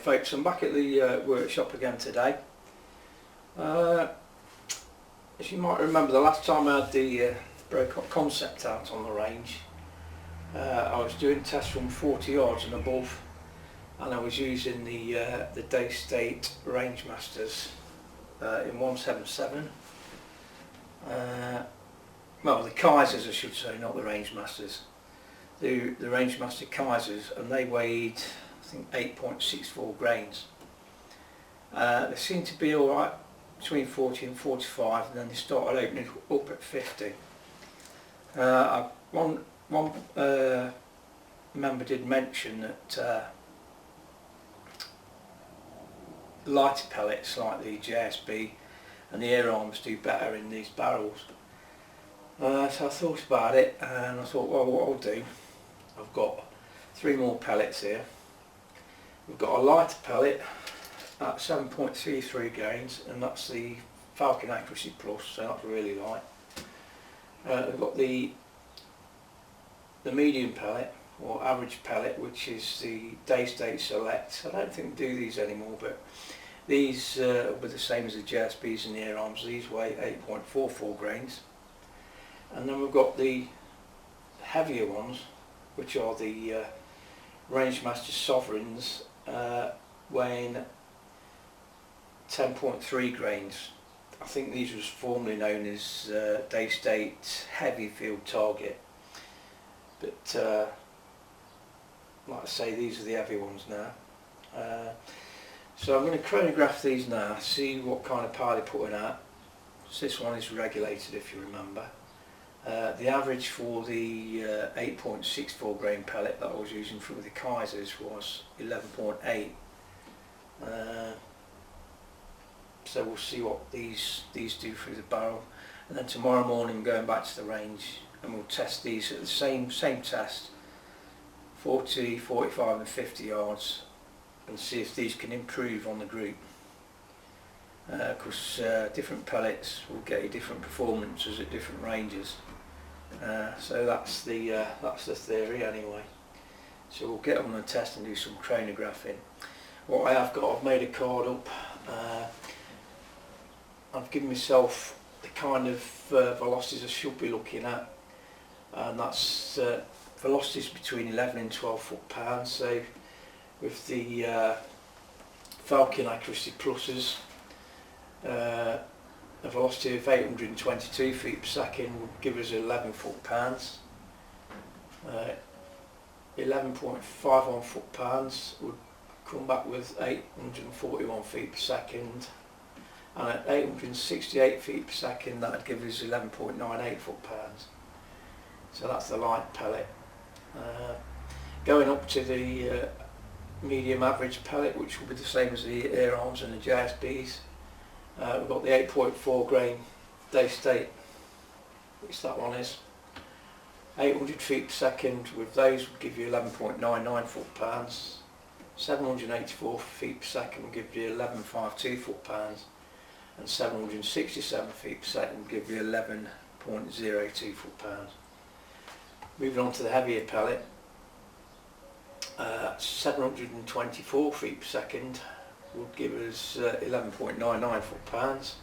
folks, I'm back at the workshop again today. As you might remember, the last time I had the Brocock Concept out on the range, I was doing tests from 40 yards and above, and I was using the Daystate Rangemasters in 177. Well, the Kaisers I should say, not the Rangemasters. The Rangemaster Kaisers, and they weighed, I think, 8.64 grains. They seemed to be alright between 40 and 45, and then they started opening up at 50. One member did mention that lighter pellets like the JSB and the air arms do better in these barrels. So I thought about it, and I thought, well, what I'll do, I've got 3 more pellets here. We've got a lighter pellet at 7.33 grains, and that's the Falcon Accuracy Plus, so that's really light. We've got the medium pellet, or average pellet, which is the Daystate Select. I don't think they do these anymore, but these were the same as the JSBs and the air arms. These weigh 8.44 grains. And then we've got the heavier ones, which are the Rangemaster Sovereigns, weighing 10.3 grains. I think these was formerly known as Daystate Heavy Field Target, but like I say, these are the heavy ones now. So I'm going to chronograph these now, see what kind of power they're putting out. So this one is regulated, if you remember. The average for the 8.64 grain pellet that I was using for the Kaisers was 11.8. So we'll see what these do through the barrel, and then tomorrow morning I'm going back to the range and we'll test these at the same test, 40, 45 and 50 yards, and see if these can improve on the group. Because different pellets will get you different performances at different ranges. So that's the theory anyway. So we'll get on the test and do some chronographing. What I have got, I've made a card up. I've given myself the kind of velocities I should be looking at, and that's velocities between 11 and 12 foot-pounds. So with the Falcon Accuracy Pluses, a velocity of 822 feet per second would give us 11 foot-pounds. 11.51 foot-pounds would come back with 841 feet per second, and at 868 feet per second that would give us 11.98 foot-pounds. So that's the light pellet. Going up to the medium average pellet, which will be the same as the air arms and the JSBs. We've got the 8.4 grain Daystate, which that one is. 800 feet per second with those would give you 11.99 foot-pounds. 784 feet per second would give you 11.52 foot-pounds, and 767 feet per second would give you 11.02 foot-pounds. Moving on to the heavier pellet, 724 feet per second would give us 11.99 foot-pounds.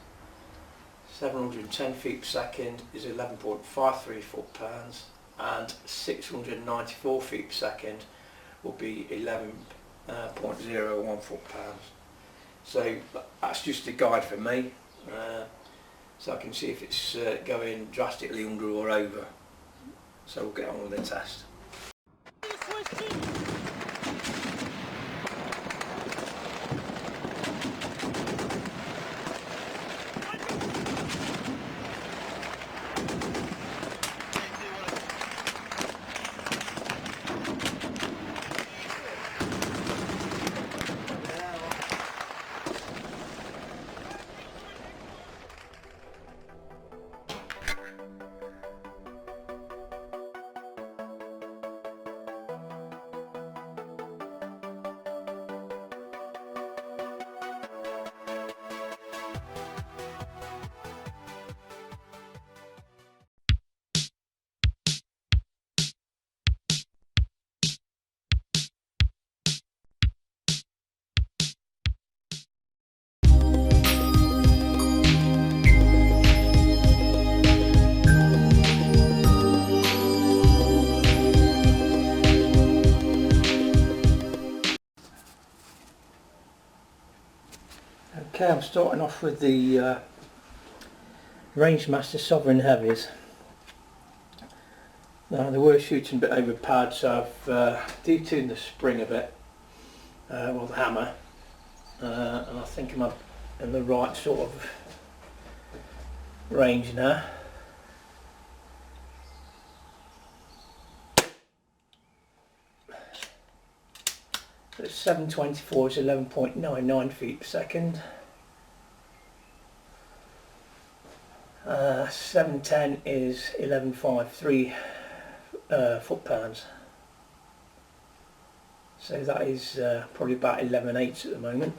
710 feet per second is 11.53 foot-pounds, and 694 feet per second will be 11.01 foot-pounds. So that's just a guide for me, so I can see if it's going drastically under or over. So we'll get on with the test. Okay, I'm starting off with the Rangemaster Sovereign Heavies. Now they were shooting a bit overpowered, so I've detuned the spring a bit, well the hammer, and I think I'm in the right sort of range now. So it's 724 is 11.99 feet per second. 710 is 1153 foot-pounds. So that is probably about 11/8 at the moment.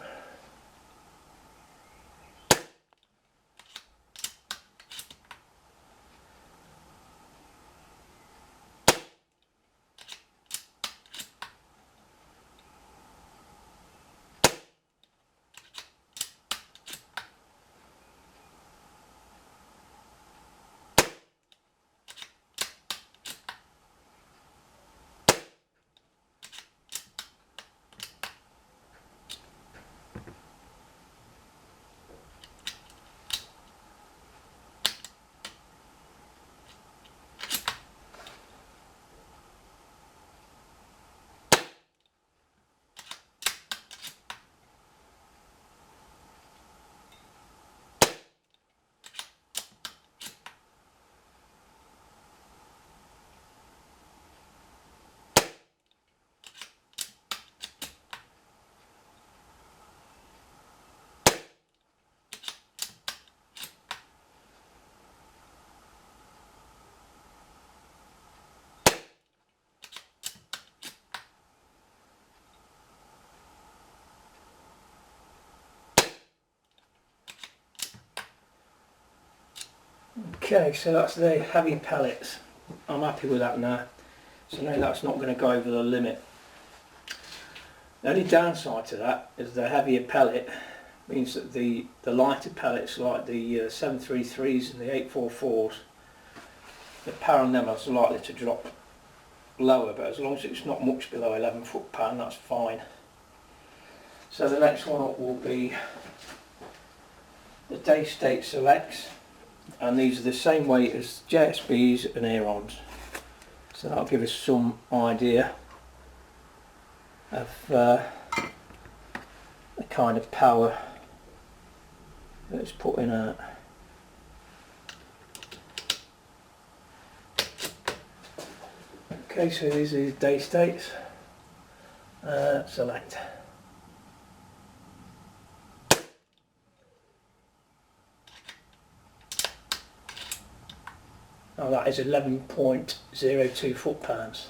Okay, so that's the heavy pellets. I'm happy with that now. So now that's not going to go over the limit. The only downside to that is the heavier pellet means that the lighter pellets like the 733s and the 844s, the power on them is likely to drop lower, but as long as it's not much below 11 foot-pound, that's fine. So the next one up will be the Daystate Selects, and these are the same weight as JSBs and Aerons, so that'll give us some idea of the kind of power that's put in a. Okay, so these are the Daystates Select. Oh, that is 11.02 foot-pounds.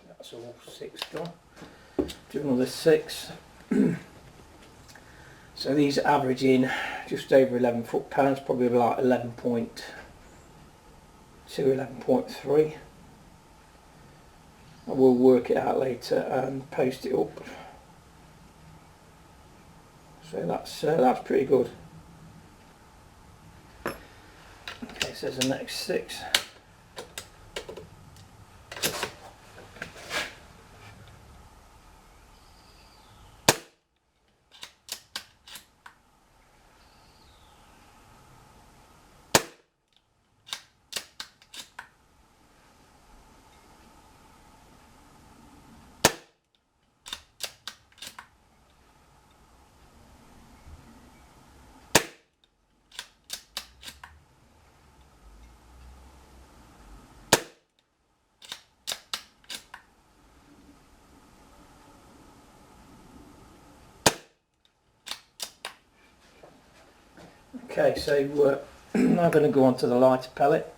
That's all 6 gone. Do another 6. So these average in just over 11 foot-pounds, probably like 11.2, 11.3. I will work it out later and post it up. So that's pretty good. Okay, so there's the next 6. Okay, so now I'm going to go on to the lighter pellet,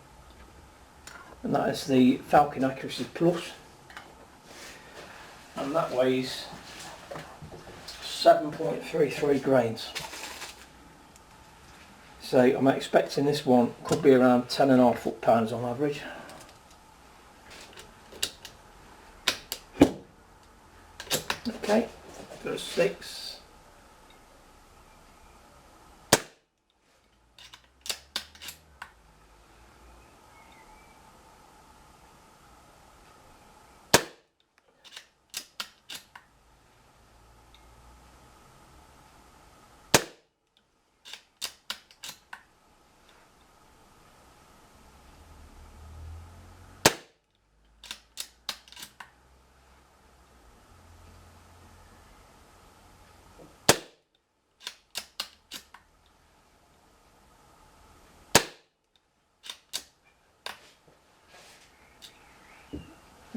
and that is the Falcon Accuracy Plus, and that weighs 7.33 grains. So I'm expecting this one could be around 10.5 foot-pounds on average. Okay, first 6.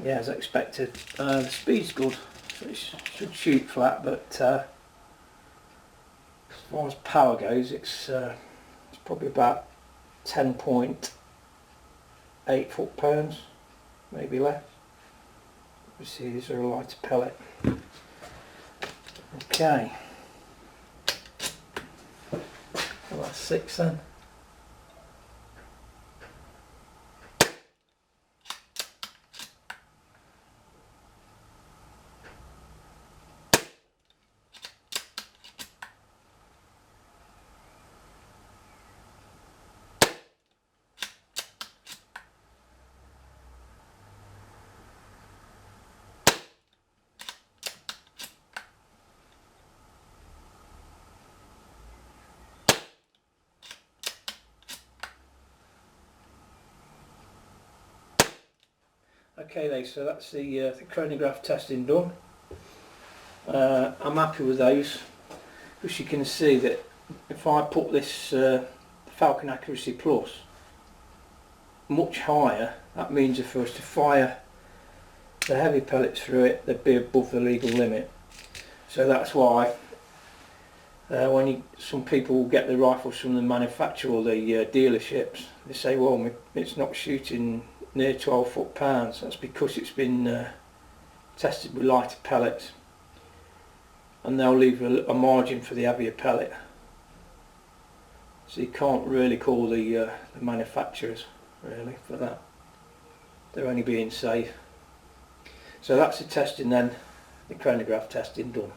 Yeah, as expected. The speed's good, so it should shoot flat, but as far as power goes, it's probably about 10.8 foot-pounds, maybe less. You see, these are a lighter pellet. Okay, well, that's 6 then. Okay then, so that's the chronograph testing done. I'm happy with those, because you can see that if I put this Falcon Accuracy Plus much higher, that means if I was to fire the heavy pellets through it, they'd be above the legal limit. So that's why when some people will get the rifles from the manufacturer or the dealerships, they say, well, it's not shooting near 12 foot-pounds. That's because it's been tested with lighter pellets, and they'll leave a margin for the heavier pellet. So you can't really call the manufacturers really for that. They're only being safe. So that's the testing then, the chronograph testing done.